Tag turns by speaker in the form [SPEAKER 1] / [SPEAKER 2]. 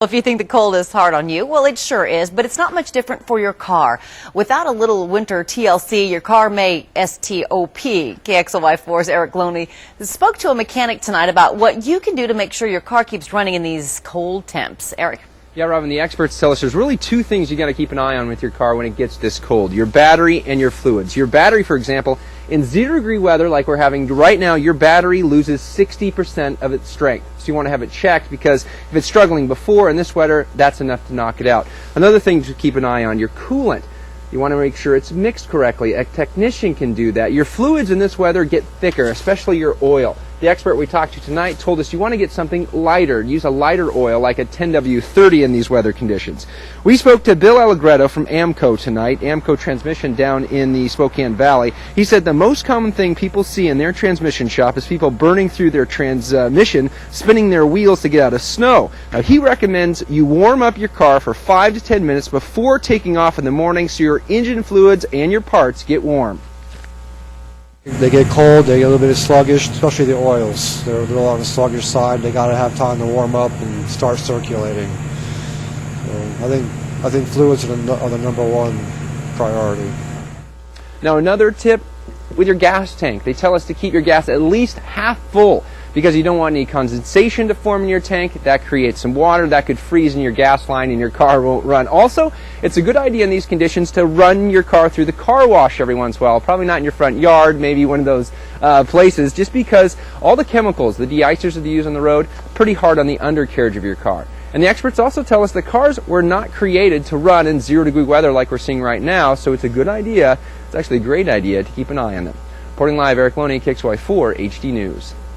[SPEAKER 1] If you think the cold is hard on you, well, it sure is, but it's not much different for your car. Without a little winter TLC, your car may STOP. KXLY4's Erik Loney spoke to a mechanic tonight about what you can do to make sure your car keeps running in these cold temps. Erik.
[SPEAKER 2] Yeah, Robin, the experts tell us there's really two things you got to keep an eye on with your car when it gets this cold: your battery and your fluids. Your battery, for example, in 0-degree weather like we're having right now, your battery loses 60% of its strength. So you want to have it checked, because if it's struggling before in this weather, that's enough to knock it out. Another thing to keep an eye on: your coolant. You want to make sure it's mixed correctly. A technician can do that. Your fluids in this weather get thicker, especially your oil. The expert we talked to tonight told us you want to get something lighter. Use a lighter oil like a 10W30 in these weather conditions. We spoke to Bill Alegreto from AAMCO tonight, AAMCO Transmission down in the Spokane Valley. He said the most common thing people see in their transmission shop is people burning through their transmission, spinning their wheels to get out of snow. Now, he recommends you warm up your car for 5 to 10 minutes before taking off in the morning so your engine fluids and your parts get warm.
[SPEAKER 3] They get cold, they get a little bit sluggish, especially the oils. They're a little on the sluggish side. They got to have time to warm up and start circulating. I think fluids are the number one priority.
[SPEAKER 2] Now, another tip with your gas tank. They tell us to keep your gas at least half full, because you don't want any condensation to form in your tank. That creates some water that could freeze in your gas line and your car won't run. Also, it's a good idea in these conditions to run your car through the car wash every once in a while. Probably not in your front yard, maybe one of those places, just because all the chemicals, the de-icers that they use on the road, are pretty hard on the undercarriage of your car. And the experts also tell us that cars were not created to run in 0-degree weather like we're seeing right now, so it's a good idea, it's actually a great idea to keep an eye on them. Reporting live, Erik Loney, KXLY4 HD News.